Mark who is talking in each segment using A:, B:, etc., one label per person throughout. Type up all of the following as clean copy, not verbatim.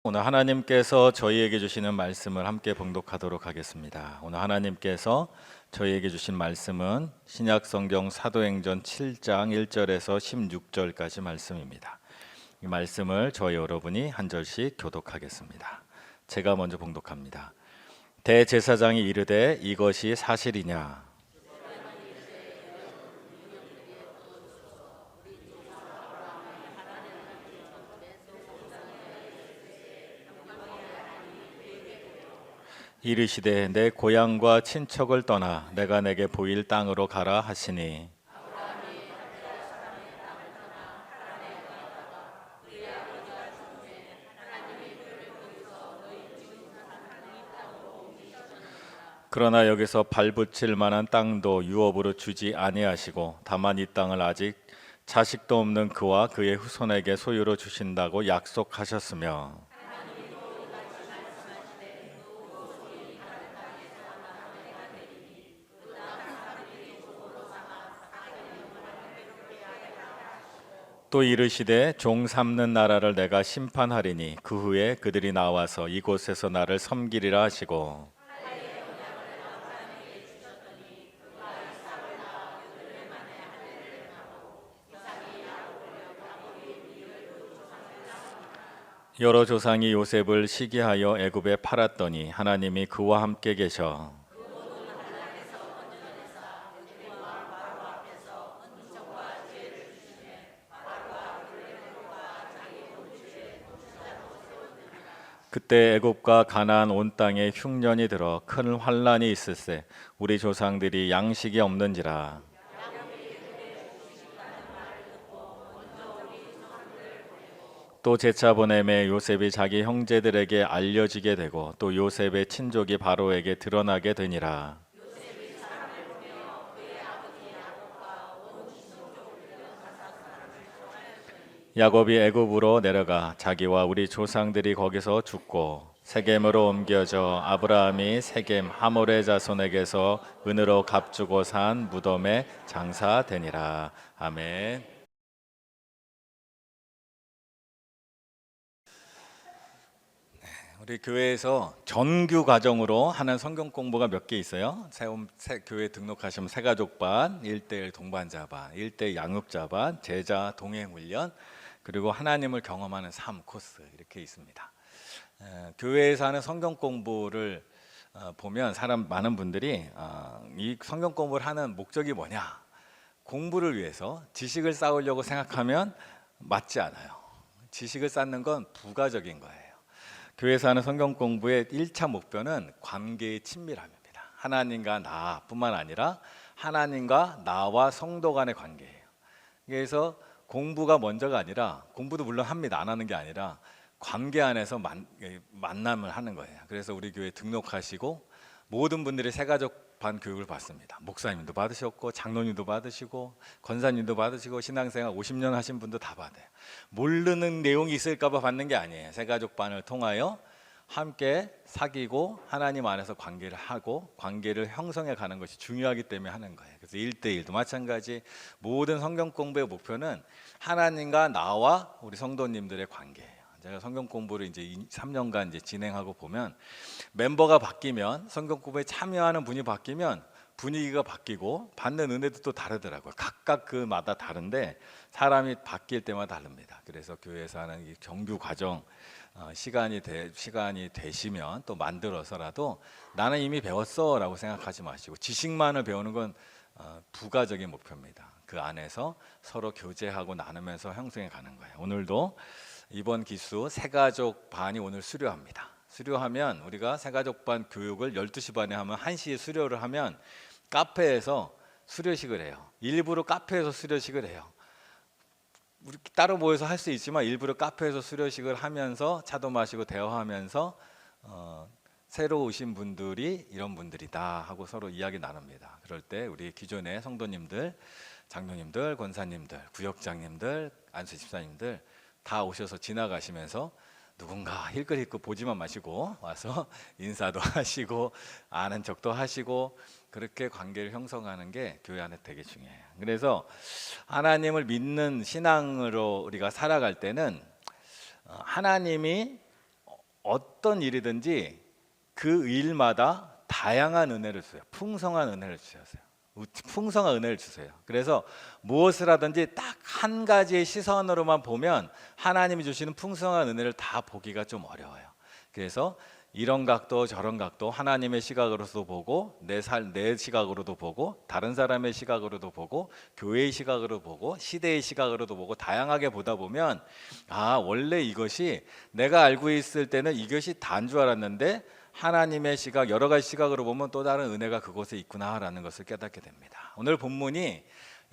A: 오늘 하나님께서 저희에게 주시는 말씀을 함께 봉독하도록 하겠습니다. 오늘 하나님께서 저희에게 주신 말씀은 신약성경 사도행전 7장 1절에서 16절까지 말씀입니다. 이 말씀을 저희 여러분이 한 절씩 교독하겠습니다. 제가 먼저 봉독합니다. 대제사장이 이르되 이것이 사실이냐? 이르시되 내 고향과 친척을 떠나 내가 내게 보일 땅으로 가라 하시니 그러나 여기서 발붙일 만한 땅도 유업으로 주지 아니하시고 다만 이 땅을 아직 자식도 없는 그와 그의 후손에게 소유로 주신다고 약속하셨으며 또 이르시되 종 삼는 나라를 내가 심판하리니 그 후에 그들이 나와서 이곳에서 나를 섬기리라 하시고 여러 조상이 요셉을 시기하여 애굽에 팔았더니 하나님이 그와 함께 계셔 그때 애굽과 가나안 온 땅에 흉년이 들어 큰 환란이 있을세 우리 조상들이 양식이 없는지라 또 제차 보냄에 요셉이 자기 형제들에게 알려지게 되고 또 요셉의 친족이 바로에게 드러나게 되니라 야곱이 애굽으로 내려가 자기와 우리 조상들이 거기서 죽고 세겜으로 옮겨져 아브라함이 세겜 하몰의 자손에게서 은으로 값주고 산 무덤에 장사되니라. 아멘. 우리 교회에서 정규 과정으로 하는 성경 공부가 몇 개 있어요. 교회 등록하시면 새가족반, 1:1 동반자반, 1:1 양육자반, 제자 동행훈련, 그리고 하나님을 경험하는 삶 코스 이렇게 있습니다. 교회에서 하는 성경 공부를 보면 많은 분들이 이 성경 공부를 하는 목적이 뭐냐? 공부를 위해서 지식을 쌓으려고 생각하면 맞지 않아요. 지식을 쌓는 건 부가적인 거예요. 교회에서 하는 성경 공부의 1차 목표는 관계의 친밀함입니다. 하나님과 나뿐만 아니라 하나님과 나와 성도 간의 관계예요. 그래서 공부가 먼저가 아니라, 공부도 물론 합니다. 안 하는 게 아니라 관계 안에서 만남을 하는 거예요. 그래서 우리 교회 등록하시고 모든 분들이 새가족 반 교육을 받습니다. 목사님도 받으셨고 장로님도 받으시고 권사님도 받으시고 신앙생활 50년 하신 분도 다 받아요. 모르는 내용이 있을까 봐 받는 게 아니에요. 새가족 반을 통하여 함께 사귀고 하나님 안에서 관계를 하고 관계를 형성해 가는 것이 중요하기 때문에 하는 거예요. 그래서 1:1도 마찬가지 모든 성경 공부의 목표는 하나님과 나와 우리 성도님들의 관계예요. 제가 성경 공부를 이제 3년간 이제 진행하고 보면 멤버가 바뀌면 성경 공부에 참여하는 분이 바뀌면 분위기가 바뀌고 받는 은혜도 또 다르더라고요. 각각 그마다 다른데 사람이 바뀔 때마다 다릅니다. 그래서 교회에서 하는 이 정규 과정 시간이 되시면 또 만들어서라도 나는 이미 배웠어라고 생각하지 마시고 지식만을 배우는 건 부가적인 목표입니다. 그 안에서 서로 교제하고 나누면서 형성해 가는 거예요. 오늘도 이번 기수 새가족 반이 오늘 수료합니다. 수료하면 우리가 새가족 반 교육을 12시 반에 하면 1시에 수료를 하면 카페에서 수료식을 해요. 일부러 카페에서 수료식을 해요. 우리 따로 모여서 할 수 있지만 일부러 카페에서 수료식을 하면서 차도 마시고 대화하면서 새로 오신 분들이 이런 분들이다 하고 서로 이야기 나눕니다. 그럴 때 우리 기존의 성도님들, 장로님들, 권사님들, 구역장님들, 안수 집사님들 다 오셔서 지나가시면서 누군가 힐끗힐끗 보지만 마시고 와서 인사도 하시고 아는 척도 하시고 그렇게 관계를 형성하는 게 교회 안에 되게 중요해요. 그래서 하나님을 믿는 신앙으로 우리가 살아갈 때는 하나님이 어떤 일이든지 그 일마다 다양한 은혜를 주세요. 풍성한 은혜를 주셨어요. 풍성한 은혜를 주세요. 그래서 무엇을 하든지 딱 한 가지의 시선으로만 보면 하나님이 주시는 풍성한 은혜를 다 보기가 좀 어려워요. 그래서 이런 각도 저런 각도 하나님의 시각으로도 보고 내 시각으로도 보고 다른 사람의 시각으로도 보고 교회의 시각으로 보고 시대의 시각으로도 보고 다양하게 보다 보면 원래 이것이 내가 알고 있을 때는 이것이 다인 줄 알았는데 하나님의 시각, 여러 가지 시각으로 보면 또 다른 은혜가 그곳에 있구나라는 것을 깨닫게 됩니다. 오늘 본문이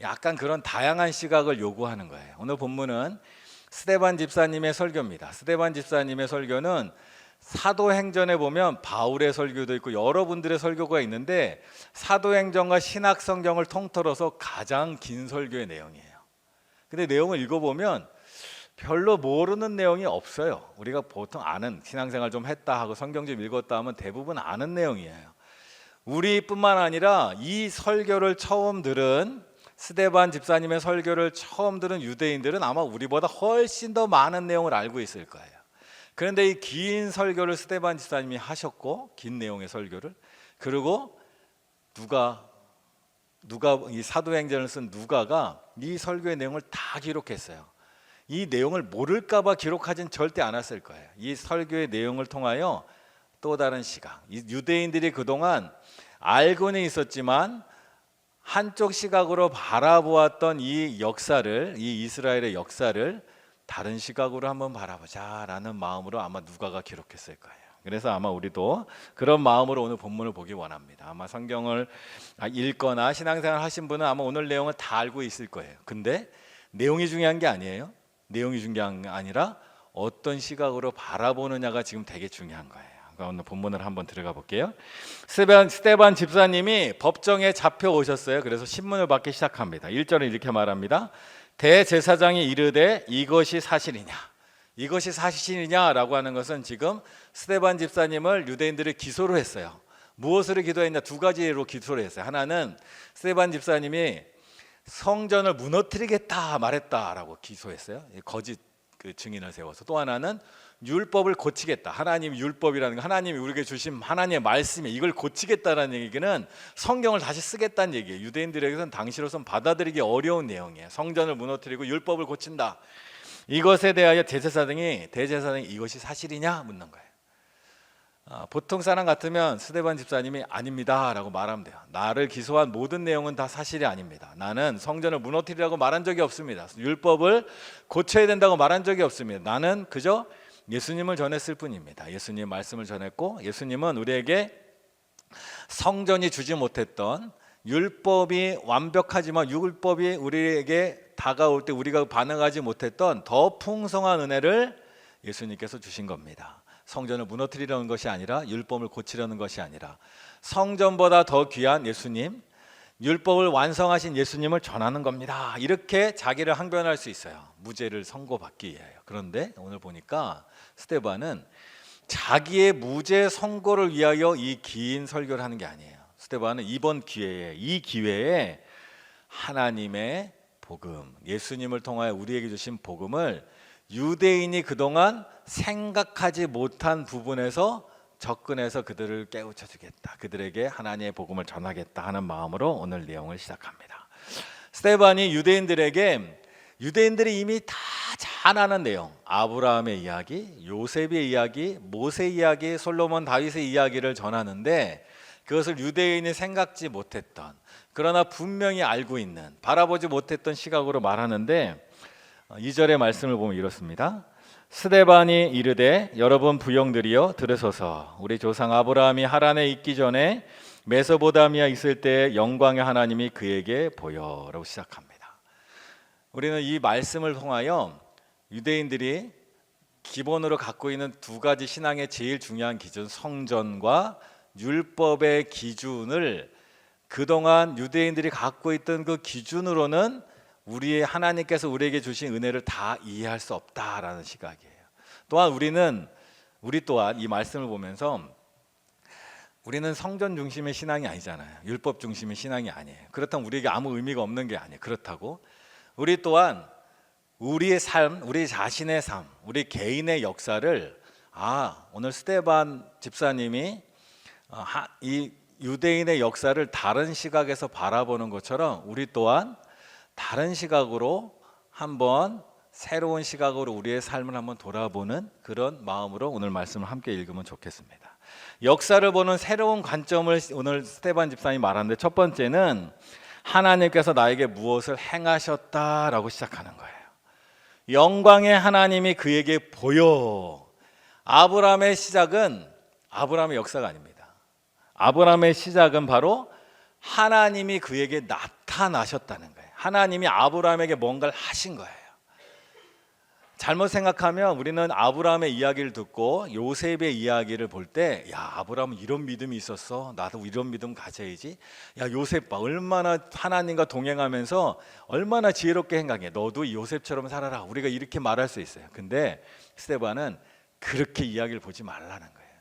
A: 약간 그런 다양한 시각을 요구하는 거예요. 오늘 본문은 스데반 집사님의 설교입니다. 스데반 집사님의 설교는 사도행전에 보면 바울의 설교도 있고 여러분들의 설교가 있는데 사도행전과 신약성경을 통틀어서 가장 긴 설교의 내용이에요. 근데 내용을 읽어보면 별로 모르는 내용이 없어요. 우리가 보통 아는, 신앙생활 좀 했다 하고 성경 좀 읽었다 하면 대부분 아는 내용이에요. 우리뿐만 아니라 이 설교를 처음 들은 스데반 집사님의 설교를 처음 들은 유대인들은 아마 우리보다 훨씬 더 많은 내용을 알고 있을 거예요. 그런데 이 긴 설교를 스데반 집사님이 하셨고, 긴 내용의 설교를, 그리고 누가 이 사도행전을 쓴 누가가 이 설교의 내용을 다 기록했어요. 이 내용을 모를까 봐 기록하진 절대 않았을 거예요. 이 설교의 내용을 통하여 또 다른 시각, 유대인들이 그동안 알고는 있었지만 한쪽 시각으로 바라보았던 이 역사를, 이 이스라엘의 역사를 다른 시각으로 한번 바라보자라는 마음으로 아마 누가가 기록했을 거예요. 그래서 아마 우리도 그런 마음으로 오늘 본문을 보기 원합니다. 아마 성경을 읽거나 신앙생활 하신 분은 아마 오늘 내용을 다 알고 있을 거예요. 근데 내용이 중요한 게 아니에요. 내용이 중요한 게 아니라 어떤 시각으로 바라보느냐가 지금 되게 중요한 거예요. 그러니까 오늘 본문을 한번 들어가 볼게요. 스데반 집사님이 법정에 잡혀오셨어요. 그래서 신문을 받기 시작합니다. 1절은 이렇게 말합니다. 대제사장이 이르되 이것이 사실이냐? 이것이 사실이냐라고 하는 것은 지금 스데반 집사님을 유대인들이 기소를 했어요. 무엇으로 기소했냐? 두 가지로 기소를 했어요. 하나는 스데반 집사님이 성전을 무너뜨리겠다 말했다라고 기소했어요. 거짓 증인을 세워서. 또 하나는 율법을 고치겠다. 하나님 율법이라는 거, 하나님이 우리에게 주신 하나님의 말씀이 이걸 고치겠다라는 얘기는 성경을 다시 쓰겠다는 얘기예요. 유대인들에게서는 당시로선 받아들이기 어려운 내용이에요. 성전을 무너뜨리고 율법을 고친다. 이것에 대하여 대제사장이 이것이 사실이냐 묻는 거예요. 보통 사람 같으면 스데반 집사님이 아닙니다 라고 말하면 돼요. 나를 기소한 모든 내용은 다 사실이 아닙니다. 나는 성전을 무너뜨리라고 말한 적이 없습니다. 율법을 고쳐야 된다고 말한 적이 없습니다. 나는 그저 예수님을 전했을 뿐입니다. 예수님 말씀을 전했고, 예수님은 우리에게 성전이 주지 못했던, 율법이 완벽하지만 율법이 우리에게 다가올 때 우리가 반응하지 못했던 더 풍성한 은혜를 예수님께서 주신 겁니다. 성전을 무너뜨리려는 것이 아니라, 율법을 고치려는 것이 아니라, 성전보다 더 귀한 예수님, 율법을 완성하신 예수님을 전하는 겁니다. 이렇게 자기를 항변할 수 있어요. 무죄를 선고받기 위하여. 그런데 오늘 보니까 스데반은 자기의 무죄 선고를 위하여 이 긴 설교를 하는 게 아니에요. 스데반은 이 기회에 하나님의 복음, 예수님을 통하여 우리에게 주신 복음을 유대인이 그동안 생각하지 못한 부분에서 접근해서 그들을 깨우쳐 주겠다, 그들에게 하나님의 복음을 전하겠다 하는 마음으로 오늘 내용을 시작합니다. 스데반이 유대인들이 이미 다 잘 아는 내용, 아브라함의 이야기, 요셉의 이야기, 모세 이야기, 솔로몬 다윗의 이야기를 전하는데, 그것을 유대인이 생각지 못했던, 그러나 분명히 알고 있는, 바라보지 못했던 시각으로 말하는데, 2절의 말씀을 보면 이렇습니다. 스데반이 이르되 여러분 부형들이여 들으소서. 우리 조상 아브라함이 하란에 있기 전에 메소보다미아 있을 때 영광의 하나님이 그에게 보여라고 시작합니다. 우리는 이 말씀을 통하여 유대인들이 기본으로 갖고 있는 두 가지 신앙의 제일 중요한 기준, 성전과 율법의 기준을 그동안 유대인들이 갖고 있던 그 기준으로는 우리의 하나님께서 우리에게 주신 은혜를 다 이해할 수 없다라는 시각이에요. 또한 우리 또한 이 말씀을 보면서 우리는 성전 중심의 신앙이 아니잖아요. 율법 중심의 신앙이 아니에요. 그렇다면 우리에게 아무 의미가 없는 게 아니에요. 그렇다고 우리 또한 우리의 삶, 우리 자신의 삶, 우리 개인의 역사를 오늘 스데반 집사님이 이 유대인의 역사를 다른 시각에서 바라보는 것처럼 우리 또한 다른 시각으로 한번 새로운 시각으로 우리의 삶을 한번 돌아보는 그런 마음으로 오늘 말씀을 함께 읽으면 좋겠습니다. 역사를 보는 새로운 관점을 오늘 스데반 집사님이 말하는데, 첫 번째는 하나님께서 나에게 무엇을 행하셨다라고 시작하는 거예요. 영광의 하나님이 그에게 보여. 아브라함의 시작은 아브라함의 역사가 아닙니다. 아브라함의 시작은 바로 하나님이 그에게 나타나셨다는 거예요. 하나님이 아브라함에게 뭔가를 하신 거예요. 잘못 생각하면 우리는 아브라함의 이야기를 듣고 요셉의 이야기를 볼 때, 야, 아브라함은 이런 믿음이 있었어, 나도 이런 믿음 가져야지. 야, 요셉 봐, 얼마나 하나님과 동행하면서 얼마나 지혜롭게 행하게, 너도 요셉처럼 살아라, 우리가 이렇게 말할 수 있어요. 근데 스데반은 그렇게 이야기를 보지 말라는 거예요.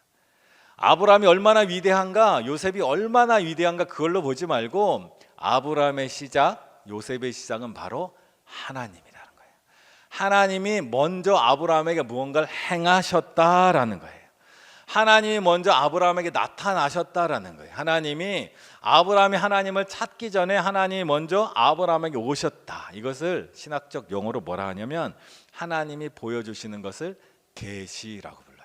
A: 아브라함이 얼마나 위대한가, 요셉이 얼마나 위대한가, 그걸로 보지 말고 아브라함의 시작, 요셉의 시작은 바로 하나님이라는 거예요. 하나님이 먼저 아브라함에게 무언가를 행하셨다라는 거예요. 하나님이 먼저 아브라함에게 나타나셨다라는 거예요. 하나님이 아브라함이 하나님을 찾기 전에 하나님이 먼저 아브라함에게 오셨다. 이것을 신학적 용어로 뭐라 하냐면 하나님이 보여주시는 것을 계시라고 불러요.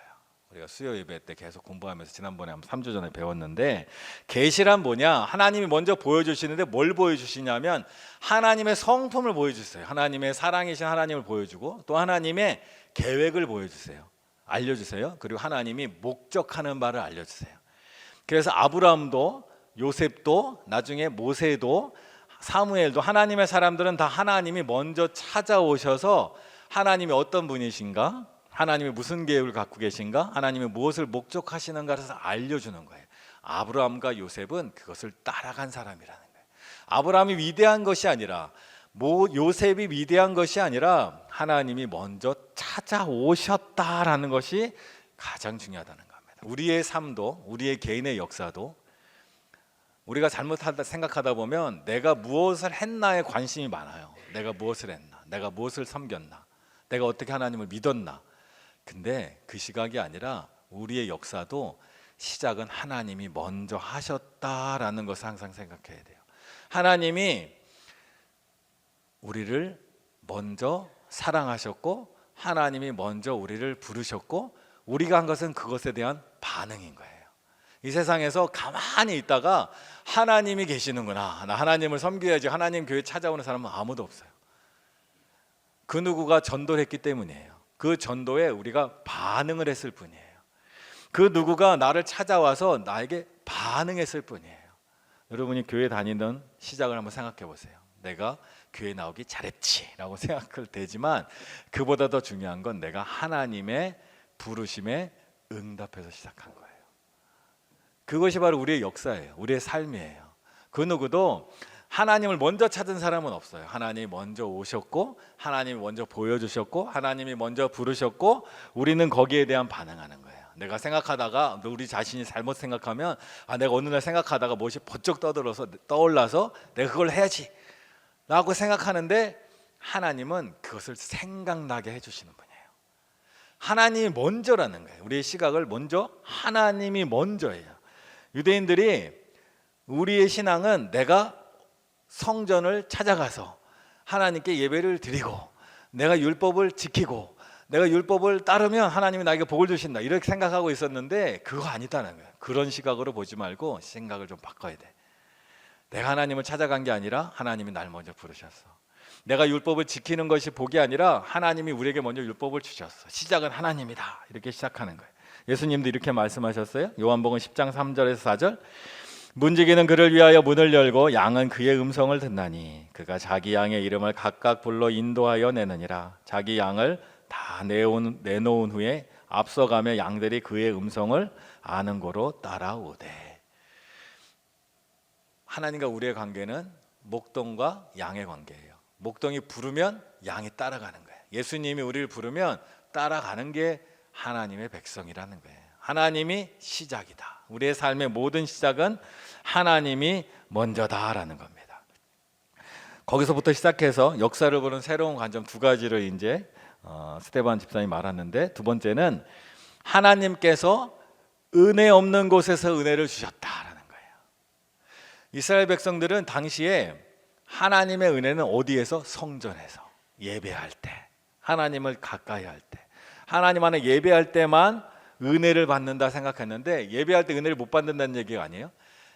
A: 우리가 수요 예배 때 계속 공부하면서 지난번에 한 3주 전에 배웠는데, 계시란 뭐냐? 하나님이 먼저 보여주시는데 뭘 보여주시냐면 하나님의 성품을 보여주세요. 하나님의 사랑이신 하나님을 보여주고, 또 하나님의 계획을 보여주세요. 알려주세요. 그리고 하나님이 목적하는 바를 알려주세요. 그래서 아브라함도 요셉도 나중에 모세도 사무엘도 하나님의 사람들은 다 하나님이 먼저 찾아오셔서 하나님이 어떤 분이신가, 하나님이 무슨 계획을 갖고 계신가, 하나님이 무엇을 목적하시는가를 알려주는 거예요. 아브라함과 요셉은 그것을 따라간 사람이라는 거예요. 아브라함이 위대한 것이 아니라, 요셉이 위대한 것이 아니라 하나님이 먼저 찾아오셨다라는 것이 가장 중요하다는 겁니다. 우리의 삶도, 우리의 개인의 역사도 우리가 잘못하다 생각하다 보면 내가 무엇을 했나에 관심이 많아요. 내가 무엇을 했나, 내가 무엇을 섬겼나, 내가 어떻게 하나님을 믿었나. 근데 그 시각이 아니라 우리의 역사도 시작은 하나님이 먼저 하셨다라는 것을 항상 생각해야 돼요. 하나님이 우리를 먼저 사랑하셨고, 하나님이 먼저 우리를 부르셨고, 우리가 한 것은 그것에 대한 반응인 거예요. 이 세상에서 가만히 있다가 하나님이 계시는구나, 나 하나님을 섬겨야지, 하나님 교회 찾아오는 사람은 아무도 없어요. 그 누구가 전도를 했기 때문이에요. 그 전도에 우리가 반응을 했을 뿐이에요. 그 누구가 나를 찾아와서 나에게 반응했을 뿐이에요. 여러분이 교회 다니는 시작을 한번 생각해 보세요. 내가 교회 나오기 잘했지 라고 생각을 되지만, 그보다 더 중요한 건 내가 하나님의 부르심에 응답해서 시작한 거예요. 그것이 바로 우리의 역사예요. 우리의 삶이에요. 그 누구도 하나님을 먼저 찾은 사람은 없어요. 하나님이 먼저 오셨고, 하나님이 먼저 보여주셨고, 하나님이 먼저 부르셨고, 우리는 거기에 대한 반응하는 거예요. 내가 생각하다가, 우리 자신이 잘못 생각하면, 내가 어느 날 생각하다가 무엇이 번쩍 떠올라서 내가 그걸 해야지 라고 생각하는데, 하나님은 그것을 생각나게 해주시는 분이에요. 하나님이 먼저라는 거예요. 우리의 시각을 먼저, 하나님이 먼저예요. 유대인들이, 우리의 신앙은 내가 성전을 찾아가서 하나님께 예배를 드리고, 내가 율법을 지키고, 내가 율법을 따르면 하나님이 나에게 복을 주신다, 이렇게 생각하고 있었는데 그거 아니다는 거예요. 그런 시각으로 보지 말고 생각을 좀 바꿔야 돼. 내가 하나님을 찾아간 게 아니라 하나님이 날 먼저 부르셨어. 내가 율법을 지키는 것이 복이 아니라 하나님이 우리에게 먼저 율법을 주셨어. 시작은 하나님이다, 이렇게 시작하는 거예요. 예수님도 이렇게 말씀하셨어요. 요한복음 10장 3절에서 4절. 문지기는 그를 위하여 문을 열고 양은 그의 음성을 듣나니 그가 자기 양의 이름을 각각 불러 인도하여 내느니라. 자기 양을 다 내놓은 후에 앞서가며 양들이 그의 음성을 아는 고로 따라오되. 하나님과 우리의 관계는 목동과 양의 관계예요. 목동이 부르면 양이 따라가는 거예요. 예수님이 우리를 부르면 따라가는 게 하나님의 백성이라는 거예요. 하나님이 시작이다. 우리의 삶의 모든 시작은 하나님이 먼저다라는 겁니다. 거기서부터 시작해서 역사를 보는 새로운 관점 두 가지를 이제 스데반 집사님이 말하는데, 두 번째는 하나님께서 은혜 없는 곳에서 은혜를 주셨다라는 거예요. 이스라엘 백성들은 당시에 하나님의 은혜는 어디에서? 성전에서 예배할 때, 하나님을 가까이 할 때, 하나님 안에 예배할 때만 은혜를 받는다 생각했는데, 예배할 때 은혜를 못 받는다는 얘기가 아니에요.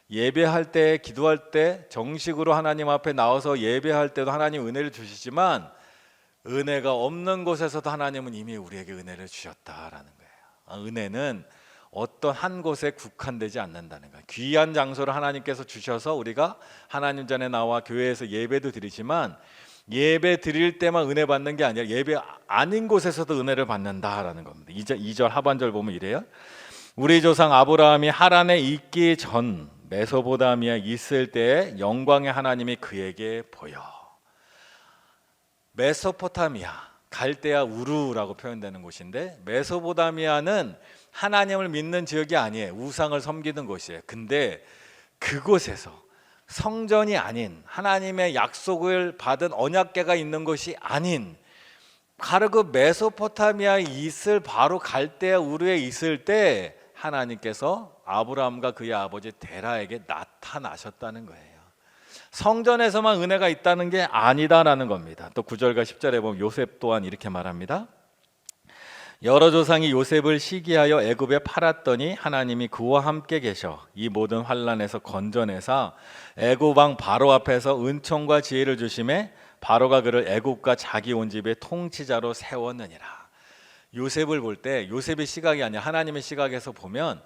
A: 예배할 때, 기도할 때 정식으로 하나님 앞에 나와서 예배할 때도 하나님 은혜를 주시지만, 은혜가 없는 곳에서도 하나님은 이미 우리에게 은혜를 주셨다라는 거예요. 은혜는 어떤 한 곳에 국한되지 않는다는 거예요. 귀한 장소를 하나님께서 주셔서 우리가 하나님 전에 나와 교회에서 예배도 드리지만, 예배 드릴 때만 은혜 받는 게 아니라 예배 아닌 곳에서도 은혜를 받는다라는 겁니다. 2절 하반절 보면 이래요. 우리 조상 아브라함이 하란에 있기 전 메소포타미아에 있을 때에 영광의 하나님이 그에게 보여. 메소포타미아, 갈대아 우르라고 표현되는 곳인데, 메소포타미아는 하나님을 믿는 지역이 아니에요. 우상을 섬기는 곳이에요. 근데 그곳에서 성전이 아닌, 하나님의 약속을 받은 언약궤가 있는 곳이 아닌, 바로 그 메소포타미아에 있을, 바로 갈대아 우르에 있을 때 하나님께서 아브라함과 그의 아버지 데라에게 나타나셨다는 거예요. 성전에서만 은혜가 있다는 게 아니다라는 겁니다. 또 9절과 10절에 보면 요셉 또한 이렇게 말합니다. 여러 조상이 요셉을 시기하여 애굽에 팔았더니 하나님이 그와 함께 계셔 이 모든 환난에서 건져내사 애굽 왕 바로 앞에서 은총과 지혜를 주심에 바로가 그를 애굽과 자기 온 집의 통치자로 세웠느니라. 요셉을 볼 때 요셉의 시각이 아니라 하나님의 시각에서 보면,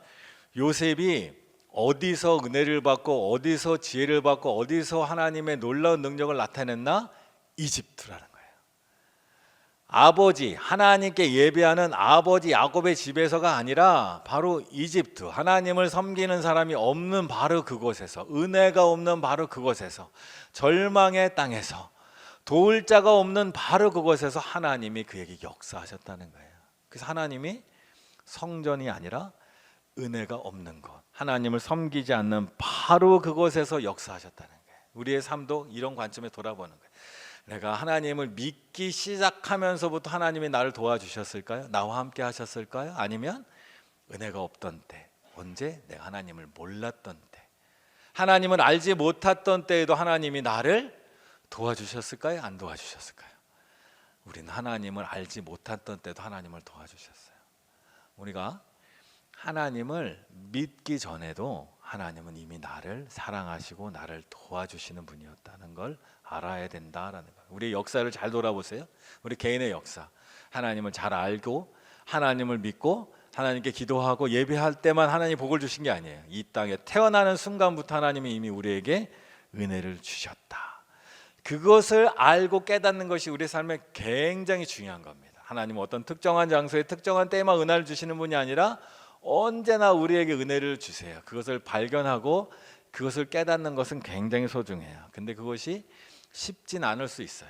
A: 요셉이 어디서 은혜를 받고 어디서 지혜를 받고 어디서 하나님의 놀라운 능력을 나타냈나? 이집트라는 거예요. 아버지, 하나님께 예배하는 아버지 야곱의 집에서가 아니라 바로 이집트, 하나님을 섬기는 사람이 없는 바로 그곳에서, 은혜가 없는 바로 그곳에서, 절망의 땅에서, 도울 자가 없는 바로 그곳에서 하나님이 그에게 역사하셨다는 거예요. 그래서 하나님이 성전이 아니라 은혜가 없는 곳, 하나님을 섬기지 않는 바로 그곳에서 역사하셨다는 거예요. 우리의 삶도 이런 관점에 돌아보는 거예요. 내가 하나님을 믿기 시작하면서부터 하나님이 나를 도와주셨을까요? 나와 함께 하셨을까요? 아니면 은혜가 없던 때, 언제? 내가 하나님을 몰랐던 때, 하나님을 알지 못했던 때에도 하나님이 나를 도와주셨을까요? 안 도와주셨을까요? 우리는 하나님을 알지 못했던 때도 하나님을 도와주셨어요. 우리가 하나님을 믿기 전에도 하나님은 이미 나를 사랑하시고 나를 도와주시는 분이었다는 걸 알아야 된다라는 거예요. 우리의 역사를 잘 돌아보세요. 우리 개인의 역사, 하나님을 잘 알고 하나님을 믿고 하나님께 기도하고 예배할 때만 하나님 복을 주신 게 아니에요. 이 땅에 태어나는 순간부터 하나님이 이미 우리에게 은혜를 주셨다. 그것을 알고 깨닫는 것이 우리 삶에 굉장히 중요한 겁니다. 하나님은 어떤 특정한 장소에 특정한 때에만 은혜를 주시는 분이 아니라 언제나 우리에게 은혜를 주세요. 그것을 발견하고 그것을 깨닫는 것은 굉장히 소중해요. 근데 그것이 쉽진 않을 수 있어요.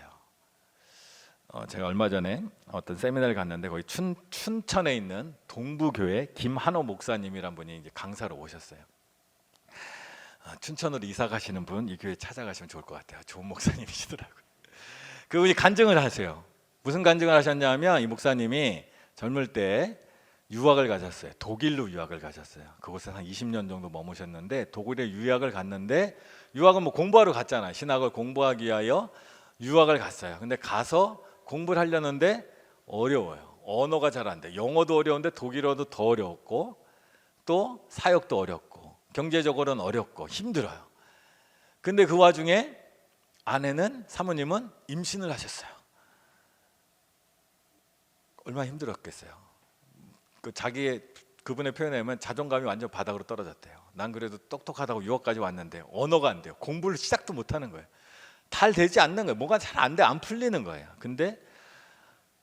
A: 제가 얼마 전에 어떤 세미나를 갔는데, 거기 춘천에 있는 동부교회 김한호 목사님이란 분이 이제 강사로 오셨어요. 춘천으로 이사 가시는 분 이 교회 찾아가시면 좋을 것 같아요. 좋은 목사님이시더라고요. 그분이 간증을 하세요. 무슨 간증을 하셨냐면, 이 목사님이 젊을 때 유학을 가셨어요. 독일로 유학을 가셨어요. 그곳에 한 20년 정도 머무셨는데, 독일에 유학을 갔는데, 유학은 뭐 공부하러 갔잖아요. 신학을 공부하기 위하여 유학을 갔어요. 근데 가서 공부를 하려는데 어려워요. 언어가 잘 안 돼. 영어도 어려운데 독일어도 더 어렵고, 또 사역도 어렵고, 경제적으로는 어렵고 힘들어요. 근데 그 와중에 사모님은 임신을 하셨어요. 얼마나 힘들었겠어요. 그분의 표현에 의하면 자존감이 완전 바닥으로 떨어졌대요. 난 그래도 똑똑하다고 유학까지 왔는데 언어가 안 돼요. 공부를 시작도 못 하는 거예요. 잘 되지 않는 거예요. 뭐가 잘 안 돼, 안 풀리는 거예요. 근데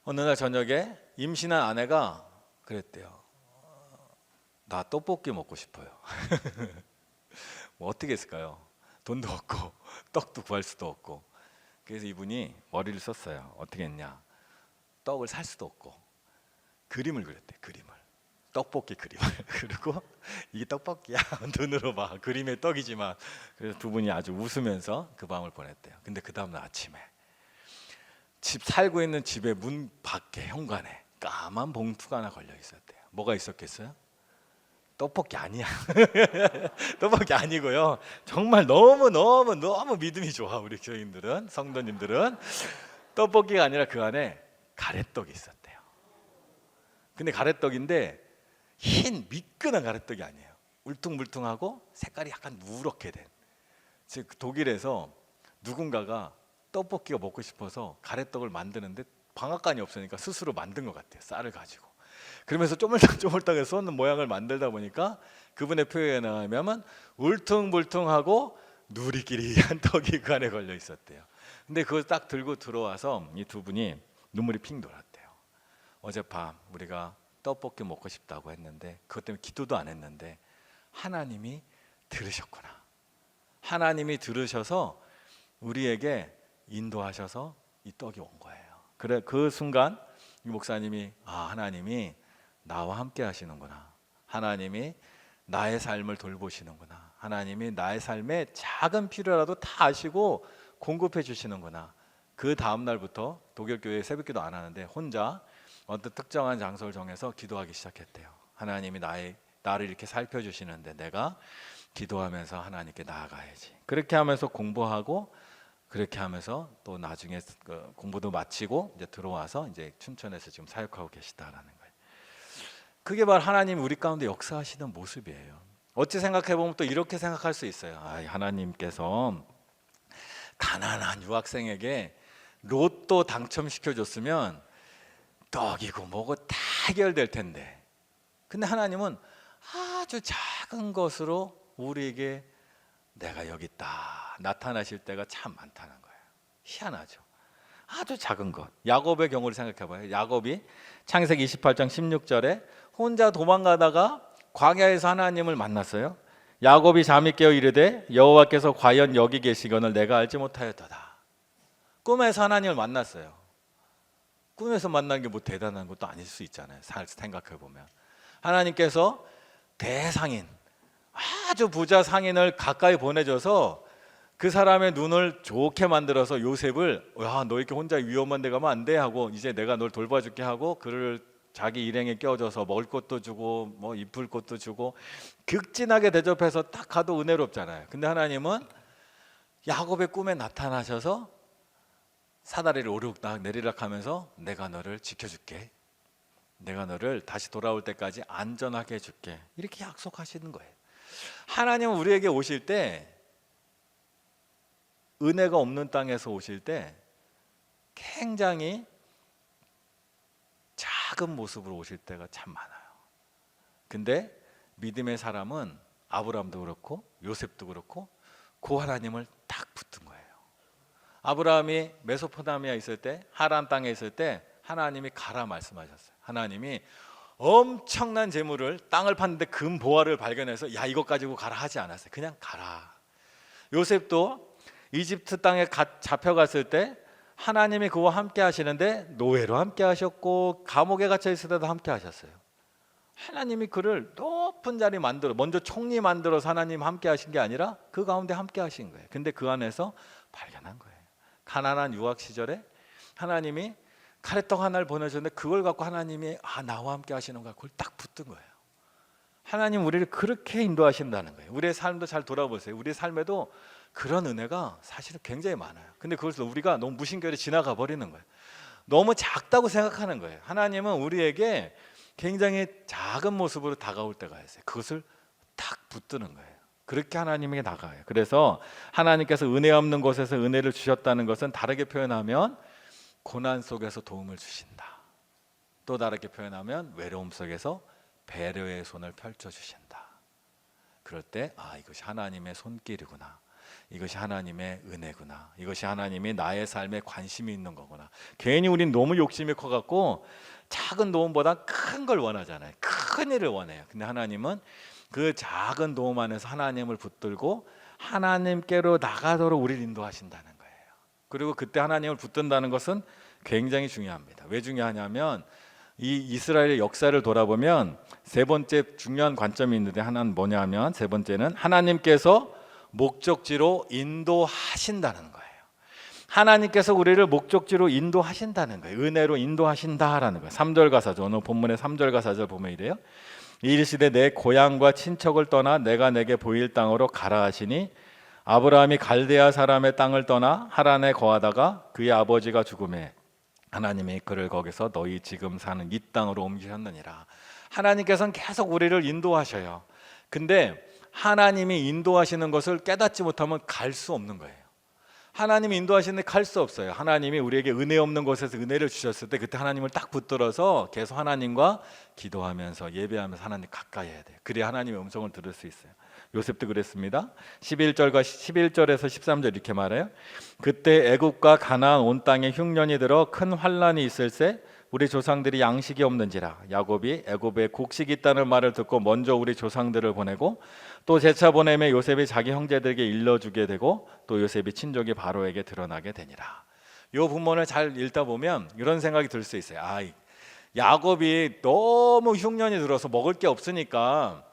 A: 어느 날 저녁에 임신한 아내가 그랬대요. 나 떡볶이 먹고 싶어요. 뭐 어떻게 했을까요? 돈도 없고 떡도 구할 수도 없고. 그래서 이분이 머리를 썼어요. 어떻게 했냐? 떡을 살 수도 없고 그림을 그렸대. 그림을, 떡볶이 그림을. 그리고 이게 떡볶이야? 눈으로 봐. 그림의 떡이지만. 그래서 두 분이 아주 웃으면서 그 밤을 보냈대요. 근데 그 다음날 아침에 살고 있는 집의 문 밖에 현관에 까만 봉투가 하나 걸려 있었대요. 뭐가 있었겠어요? 떡볶이 아니야. 떡볶이 아니고요. 정말 너무 믿음이 좋아. 우리 교인들은, 성도님들은 떡볶이가 아니라 그 안에 가래떡이 있었대요. 근데 가래떡인데 흰 미끈한 가래떡이 아니에요. 울퉁불퉁하고 색깔이 약간 누렇게 된. 즉 독일에서 누군가가 떡볶이가 먹고 싶어서 가래떡을 만드는데 방앗간이 없으니까 스스로 만든 것 같아요. 쌀을 가지고. 그러면서 쪼물딱쪼물딱해서 쏟는 모양을 만들다 보니까 그분의 표현에 의하면 울퉁불퉁하고 누리끼리한 떡이 그 안에 걸려 있었대요. 근데 그걸 딱 들고 들어와서 이 두 분이 눈물이 핑 돌았대요. 어젯밤 우리가 떡볶이 먹고 싶다고 했는데 그것 때문에 기도도 안 했는데 하나님이 들으셨구나. 하나님이 들으셔서 우리에게 인도하셔서 이 떡이 온 거예요. 그래 그 순간 이 목사님이 하나님이 나와 함께 하시는구나. 하나님이 나의 삶을 돌보시는구나. 하나님이 나의 삶에 작은 필요라도 다 아시고 공급해 주시는구나. 그 다음 날부터 독일교회 새벽기도 안 하는데 혼자 어떤 특정한 장소를 정해서 기도하기 시작했대요. 하나님이 나를 이렇게 살펴주시는데 내가 기도하면서 하나님께 나아가야지. 그렇게 하면서 공부하고 그렇게 하면서 또 나중에 공부도 마치고 이제 들어와서 이제 춘천에서 지금 사역하고 계시다라는 거예요. 그게 바로 하나님 우리 가운데 역사하시는 모습이에요. 어찌 생각해 보면 또 이렇게 생각할 수 있어요. 하나님께서 가난한 유학생에게 로또 당첨시켜 줬으면 떡이고 뭐고 다 해결될 텐데. 근데 하나님은 아주 작은 것으로 우리에게 내가 여기 있다 나타나실 때가 참 많다는 거예요. 희한하죠. 아주 작은 것. 야곱의 경우를 생각해 봐요. 야곱이 창세기 28장 16절에 혼자 도망가다가 광야에서 하나님을 만났어요. 야곱이 잠이 깨어 이르되 여호와께서 과연 여기 계시거늘 내가 알지 못하였도다. 꿈에서 하나님을 만났어요. 꿈에서 만난 게 뭐 대단한 것도 아닐 수 있잖아요. 생각해 보면 하나님께서 대상인 아주 부자 상인을 가까이 보내줘서 그 사람의 눈을 좋게 만들어서 요셉을 너 이렇게 혼자 위험한 데 가면 안 돼 하고 이제 내가 널 돌봐줄게 하고 그를 자기 일행에 껴줘서 먹을 것도 주고 뭐 입을 것도 주고 극진하게 대접해서 딱 가도 은혜롭잖아요. 근데 하나님은 야곱의 꿈에 나타나셔서 사다리를 오르락 내리락 하면서 내가 너를 지켜줄게. 내가 너를 다시 돌아올 때까지 안전하게 해줄게. 이렇게 약속하시는 거예요. 하나님은 우리에게 오실 때 은혜가 없는 땅에서 오실 때 굉장히 작은 모습으로 오실 때가 참 많아요. 근데 믿음의 사람은 아브라함도 그렇고 요셉도 그렇고 그 하나님을 딱 붙은 거예요. 아브라함이 메소포타미아에 있을 때 하란 땅에 있을 때 하나님이 가라 말씀하셨어요. 하나님이 엄청난 재물을 땅을 팠는데 금 보화를 발견해서 야 이것 가지고 가라 하지 않았어요. 그냥 가라. 요셉도 이집트 땅에 잡혀갔을 때 하나님이 그와 함께 하시는데 노예로 함께 하셨고 감옥에 갇혀 있을 때도 함께 하셨어요. 하나님이 그를 높은 자리 만들어 먼저 총리 만들어서 하나님 함께 하신 게 아니라 그 가운데 함께 하신 거예요. 근데 그 안에서 발견한 거예요. 가난한 유학 시절에 하나님이 가래떡 하나를 보내줬는데 그걸 갖고 하나님이 나와 함께 하시는 거야. 그걸 딱 붙든 거예요. 하나님 우리를 그렇게 인도하신다는 거예요. 우리의 삶도 잘 돌아보세요. 우리의 삶에도 그런 은혜가 사실은 굉장히 많아요. 근데 그것을 우리가 너무 무심결에 지나가 버리는 거예요. 너무 작다고 생각하는 거예요. 하나님은 우리에게 굉장히 작은 모습으로 다가올 때가 있어요. 그것을 딱 붙드는 거예요. 그렇게 하나님에게 나가요. 그래서 하나님께서 은혜 없는 곳에서 은혜를 주셨다는 것은 다르게 표현하면 고난 속에서 도움을 주신다. 또 다르게 표현하면 외로움 속에서 배려의 손을 펼쳐주신다. 그럴 때 이것이 하나님의 손길이구나. 이것이 하나님의 은혜구나. 이것이 하나님이 나의 삶에 관심이 있는 거구나. 괜히 우린 너무 욕심이 커갖고 작은 도움보다 큰 걸 원하잖아요. 큰 일을 원해요. 근데 하나님은 그 작은 도움 안에서 하나님을 붙들고 하나님께로 나가도록 우리를 인도하신다는 거예요. 그리고 그때 하나님을 붙든다는 것은 굉장히 중요합니다. 왜 중요하냐면 이 이스라엘의 역사를 돌아보면 세 번째 중요한 관점이 있는데 하나는 뭐냐면 세 번째는 하나님께서 목적지로 인도하신다는 거예요. 하나님께서 우리를 목적지로 인도하신다는 거예요. 은혜로 인도하신다라는 거예요. 3절 가사죠. 오늘 본문의 3절 가사절 보면 이래요. 이르시되 내 고향과 친척을 떠나 내가 내게 보일 땅으로 가라 하시니 아브라함이 갈대아 사람의 땅을 떠나 하란에 거하다가 그의 아버지가 죽음에 하나님이 그를 거기서 너희 지금 사는 이 땅으로 옮기셨느니라. 하나님께서는 계속 우리를 인도하셔요. 근데 하나님이 인도하시는 것을 깨닫지 못하면 갈 수 없는 거예요. 하나님이 인도하시는데 갈 수 없어요. 하나님이 우리에게 은혜 없는 곳에서 은혜를 주셨을 때 그때 하나님을 딱 붙들어서 계속 하나님과 기도하면서 예배하면서 하나님 가까이 해야 돼요. 그래야 하나님의 음성을 들을 수 있어요. 요셉도 그랬습니다. 11절에서 13절 이렇게 말해요. 그때 애굽과 가나안 온 땅에 흉년이 들어 큰 환란이 있을새 우리 조상들이 양식이 없는지라. 야곱이 애굽에 곡식이 있다는 말을 듣고 먼저 우리 조상들을 보내고 또 재차 보내매 요셉이 자기 형제들에게 일러주게 되고 또 요셉이 친족이 바로에게 드러나게 되니라. 이 본문을 잘 읽다 보면 이런 생각이 들 수 있어요. 야곱이 너무 흉년이 들어서 먹을 게 없으니까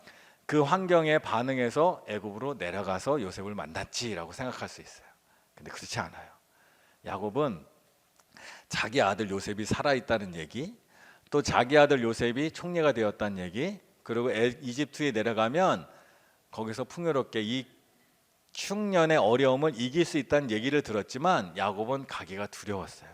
A: 그 환경에 반응해서 애굽으로 내려가서 요셉을 만났지라고 생각할 수 있어요. 근데 그렇지 않아요. 야곱은 자기 아들 요셉이 살아있다는 얘기, 또 자기 아들 요셉이 총리가 되었다는 얘기, 그리고 이집트에 내려가면 거기서 풍요롭게 이 흉년의 어려움을 이길 수 있다는 얘기를 들었지만 야곱은 가기가 두려웠어요.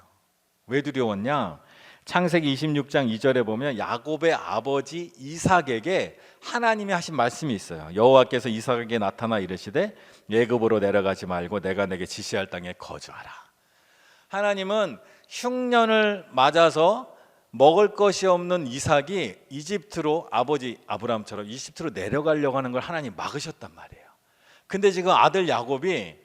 A: 왜 두려웠냐? 창세기 26장 2절에 보면 야곱의 아버지 이삭에게 하나님이 하신 말씀이 있어요. 여호와께서 이삭에게 나타나 이르시되 애굽으로 내려가지 말고 내가 내게 지시할 땅에 거주하라. 하나님은 흉년을 맞아서 먹을 것이 없는 이삭이 이집트로 아버지 아브라함처럼 이집트로 내려가려고 하는 걸 하나님 막으셨단 말이에요. 근데 지금 아들 야곱이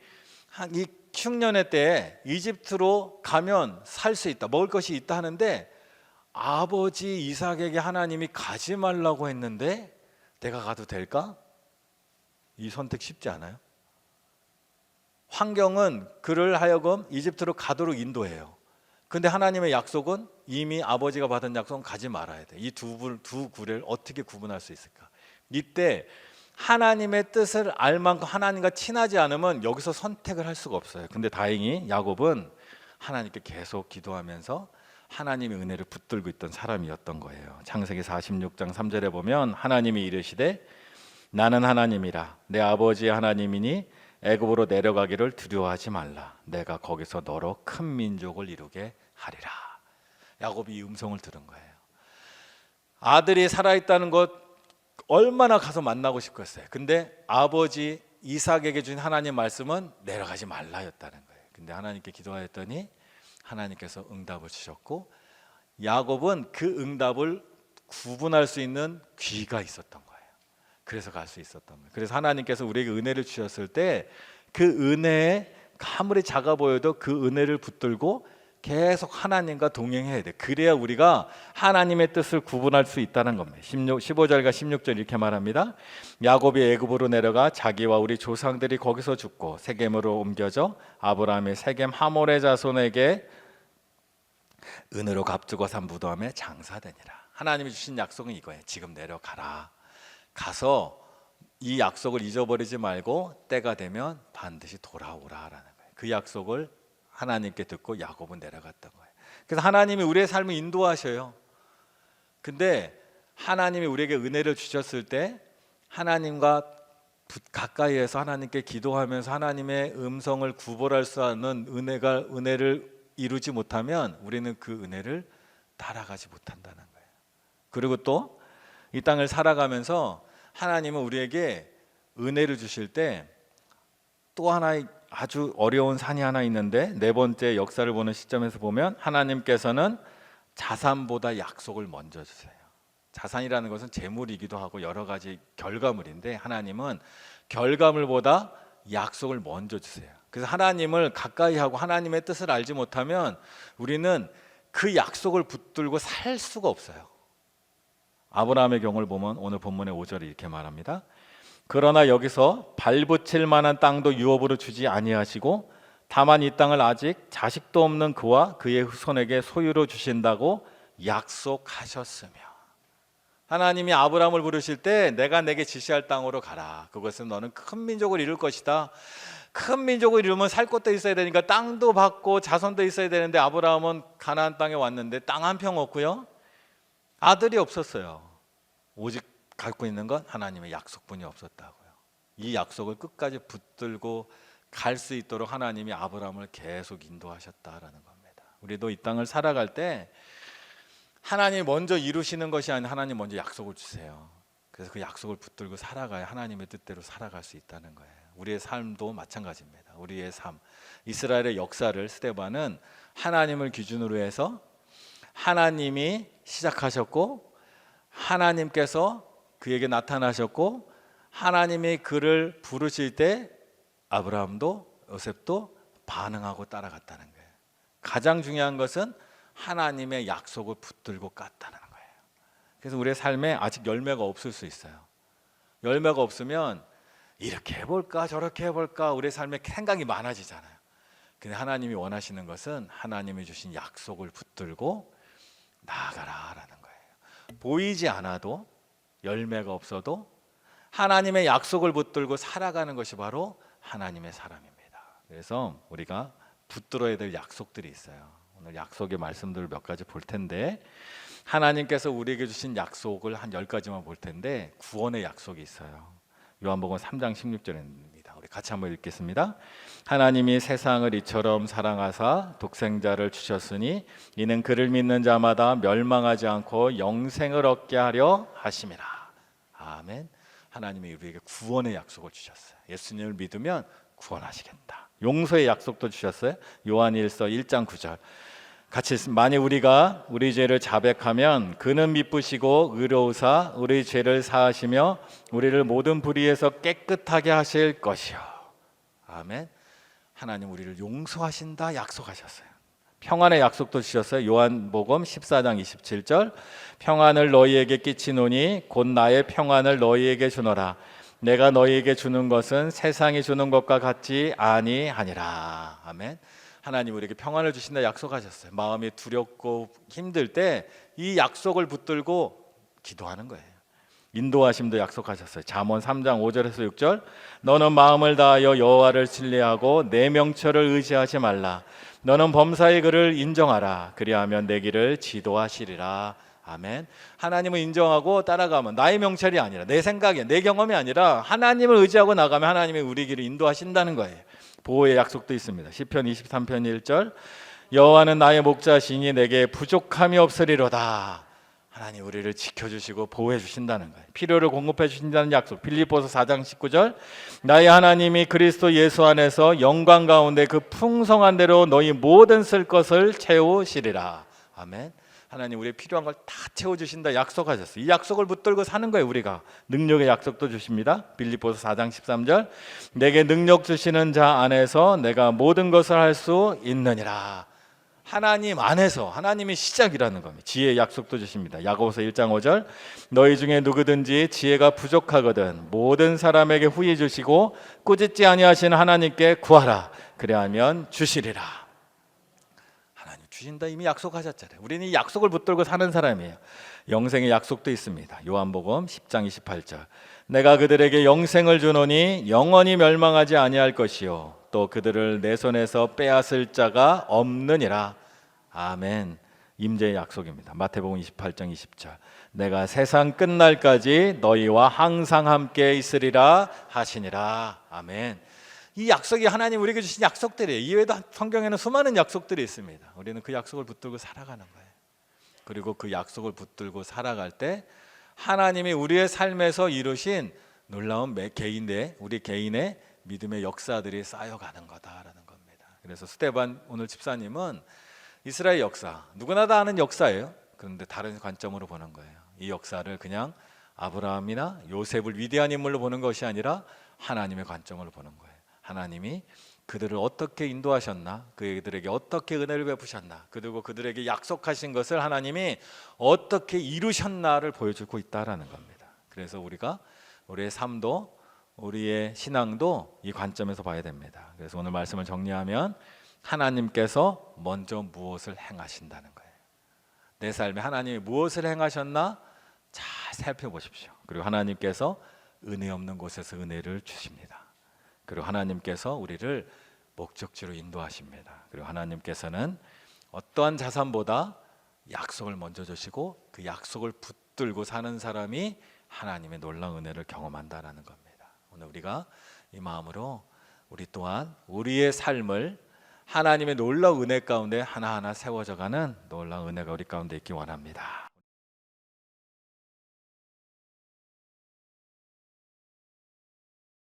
A: 이 흉년의 때에 이집트로 가면 살 수 있다, 먹을 것이 있다 하는데 아버지 이삭에게 하나님이 가지 말라고 했는데 내가 가도 될까? 이 선택 쉽지 않아요. 환경은 그를 하여금 이집트로 가도록 인도해요. 근데 하나님의 약속은 이미 아버지가 받은 약속은 가지 말아야 돼. 이 두 굴을 어떻게 구분할 수 있을까? 이때 하나님의 뜻을 알 만큼 하나님과 친하지 않으면 여기서 선택을 할 수가 없어요. 근데 다행히 야곱은 하나님께 계속 기도하면서 하나님의 은혜를 붙들고 있던 사람이었던 거예요. 창세기 46장 3절에 보면 하나님이 이르시되 나는 하나님이라 내 아버지의 하나님이니 애굽으로 내려가기를 두려워하지 말라. 내가 거기서 너로 큰 민족을 이루게 하리라. 야곱이 이 음성을 들은 거예요. 아들이 살아있다는 것 얼마나 가서 만나고 싶겠어요. 근데 아버지 이삭에게 준 하나님 말씀은 내려가지 말라였다는 거예요. 근데 하나님께 기도하였더니 하나님께서 응답을 주셨고 야곱은 그 응답을 구분할 수 있는 귀가 있었던 거예요. 그래서 갈 수 있었던 거예요. 그래서 하나님께서 우리에게 은혜를 주셨을 때 그 은혜에 아무리 작아 보여도 그 은혜를 붙들고 계속 하나님과 동행해야 돼. 그래야 우리가 하나님의 뜻을 구분할 수 있다는 겁니다. 15절과 16절 이렇게 말합니다. 야곱이 애굽으로 내려가 자기와 우리 조상들이 거기서 죽고 세겜으로 옮겨져 아브라함의 세겜 하몰의 자손에게 은으로 값주고 산 무덤에 장사되니라. 하나님이 주신 약속은 이거예요. 지금 내려가라. 가서 이 약속을 잊어버리지 말고 때가 되면 반드시 돌아오라라는 거예요. 그 약속을 하나님께 듣고 야곱은 내려갔던 거예요. 그래서 하나님이 우리의 삶을 인도하셔요. 근데 하나님이 우리에게 은혜를 주셨을 때 하나님과 가까이에서 하나님께 기도하면서 하나님의 음성을 구별할 수 있는 은혜를 이루지 못하면 우리는 그 은혜를 따라가지 못한다는 거예요. 그리고 또 이 땅을 살아가면서 하나님은 우리에게 은혜를 주실 때 또 하나의 아주 어려운 산이 하나 있는데 네 번째 역사를 보는 시점에서 보면 하나님께서는 자산보다 약속을 먼저 주세요. 자산이라는 것은 재물이기도 하고 여러 가지 결과물인데 하나님은 결과물보다 약속을 먼저 주세요. 그래서 하나님을 가까이 하고 하나님의 뜻을 알지 못하면 우리는 그 약속을 붙들고 살 수가 없어요. 아브라함의 경우를 보면 오늘 본문의 5절에 이렇게 말합니다. 그러나 여기서 발붙일 만한 땅도 유업으로 주지 아니하시고 다만 이 땅을 아직 자식도 없는 그와 그의 후손에게 소유로 주신다고 약속하셨으며 하나님이 아브라함을 부르실 때 내가 내게 지시할 땅으로 가라. 그것은 너는 큰 민족을 이룰 것이다. 큰 민족을 이루면 살 곳도 있어야 되니까 땅도 받고 자손도 있어야 되는데 아브라함은 가나안 땅에 왔는데 땅 한 평 없고요, 아들이 없었어요. 오직 갖고 있는 건 하나님의 약속뿐이 없었다고요. 이 약속을 끝까지 붙들고 갈 수 있도록 하나님이 아브라함을 계속 인도하셨다라는 겁니다. 우리도 이 땅을 살아갈 때 하나님이 먼저 이루시는 것이 아니라 하나님 먼저 약속을 주세요. 그래서 그 약속을 붙들고 살아가야 하나님의 뜻대로 살아갈 수 있다는 거예요. 우리의 삶도 마찬가지입니다. 우리의 삶, 이스라엘의 역사를 스데반은 하나님을 기준으로 해서 하나님이 시작하셨고 하나님께서 그에게 나타나셨고 하나님이 그를 부르실 때 아브라함도 요셉도 반응하고 따라갔다는 거예요. 가장 중요한 것은 하나님의 약속을 붙들고 갔다는 거예요. 그래서 우리의 삶에 아직 열매가 없을 수 있어요. 열매가 없으면 이렇게 해볼까 저렇게 해볼까 우리의 삶에 생각이 많아지잖아요. 근데 하나님이 원하시는 것은 하나님이 주신 약속을 붙들고 나아가라라는 거예요. 보이지 않아도 열매가 없어도 하나님의 약속을 붙들고 살아가는 것이 바로 하나님의 사람입니다. 그래서 우리가 붙들어야 될 약속들이 있어요. 오늘 약속의 말씀들을 몇 가지 볼 텐데, 하나님께서 우리에게 주신 약속을 한 10가지만 볼 텐데 구원의 약속이 있어요. 요한복음 3장 16절입니다. 우리 같이 한번 읽겠습니다. 하나님이 세상을 이처럼 사랑하사 독생자를 주셨으니 이는 그를 믿는 자마다 멸망하지 않고 영생을 얻게 하려 하심이라. 아멘. 하나님이 우리에게 구원의 약속을 주셨어요. 예수님을 믿으면 구원하시겠다. 용서의 약속도 주셨어요. 요한일서 1장 9절 같이 만일 우리가 우리 죄를 자백하면 그는 미쁘시고 의로우사 우리 죄를 사하시며 우리를 모든 불의에서 깨끗하게 하실 것이요. 아멘. 하나님 우리를 용서하신다 약속하셨어요. 평안의 약속도 주셨어요. 요한복음 14장 27절 평안을 너희에게 끼치노니 곧 나의 평안을 너희에게 주노라. 내가 너희에게 주는 것은 세상이 주는 것과 같지 아니하니라. 아멘. 하나님 우리에게 평안을 주신다 약속하셨어요. 마음이 두렵고 힘들 때 이 약속을 붙들고 기도하는 거예요. 인도하심도 약속하셨어요. 잠언 3장 5절에서 6절 너는 마음을 다하여 여호와를 신뢰하고 내 명철을 의지하지 말라. 너는 범사의 그를 인정하라. 그리하면 내 길을 지도하시리라. 아멘. 하나님을 인정하고 따라가면 나의 명철이 아니라 내 생각이 내 경험이 아니라 하나님을 의지하고 나가면 하나님이 우리 길을 인도하신다는 거예요. 보호의 약속도 있습니다. 시편 23편 1절 여호와는 나의 목자시니 내게 부족함이 없으리로다. 하나님 우리를 지켜주시고 보호해 주신다는 거예요. 필요를 공급해 주신다는 약속. 빌립보서 4장 19절 나의 하나님이 그리스도 예수 안에서 영광 가운데 그 풍성한 대로 너희 모든 쓸 것을 채우시리라. 아멘. 하나님 우리의 필요한 걸 다 채워주신다 약속하셨어요. 이 약속을 붙들고 사는 거예요. 우리가 능력의 약속도 주십니다. 빌립보서 4장 13절 내게 능력 주시는 자 안에서 내가 모든 것을 할 수 있느니라. 하나님 안에서 하나님이 시작이라는 겁니다. 지혜의 약속도 주십니다. 야고보서 1장 5절 너희 중에 누구든지 지혜가 부족하거든 모든 사람에게 후히 주시고 꾸짖지 아니하시는 하나님께 구하라. 그리하면 주시리라. 하나님 주신다 이미 약속하셨잖아요. 우리는 이 약속을 붙들고 사는 사람이에요. 영생의 약속도 있습니다. 요한복음 10장 28절 내가 그들에게 영생을 주노니 영원히 멸망하지 아니할 것이요 또 그들을 내 손에서 빼앗을 자가 없느니라. 아멘. 임재의 약속입니다. 마태복음 28장 20절 내가 세상 끝날까지 너희와 항상 함께 있으리라 하시니라. 아멘. 이 약속이 하나님 우리에게 주신 약속들이에요. 이외에도 성경에는 수많은 약속들이 있습니다. 우리는 그 약속을 붙들고 살아가는 거예요. 그리고 그 약속을 붙들고 살아갈 때 하나님이 우리의 삶에서 이루신 놀라운 우리 개인의 믿음의 역사들이 쌓여가는 거다라는 겁니다. 그래서 스데반 오늘 집사님은 이스라엘 역사 누구나 다 아는 역사예요. 그런데 다른 관점으로 보는 거예요. 이 역사를 그냥 아브라함이나 요셉을 위대한 인물로 보는 것이 아니라 하나님의 관점으로 보는 거예요. 하나님이 그들을 어떻게 인도하셨나, 그들에게 어떻게 은혜를 베푸셨나, 그리고 그들에게 약속하신 것을 하나님이 어떻게 이루셨나를 보여주고 있다라는 겁니다. 그래서 우리가 우리의 삶도 우리의 신앙도 이 관점에서 봐야 됩니다. 그래서 오늘 말씀을 정리하면 하나님께서 먼저 무엇을 행하신다는 거예요. 내 삶에 하나님이 무엇을 행하셨나 잘 살펴보십시오. 그리고 하나님께서 은혜 없는 곳에서 은혜를 주십니다. 그리고 하나님께서 우리를 목적지로 인도하십니다. 그리고 하나님께서는 어떠한 자산보다 약속을 먼저 주시고 그 약속을 붙들고 사는 사람이 하나님의 놀라운 은혜를 경험한다라는 겁니다. 오늘 우리가 이 마음으로 우리 또한 우리의 삶을 하나님의 놀라운 은혜 가운데 하나하나 세워져가는 놀라운 은혜가 우리 가운데 있기 원합니다.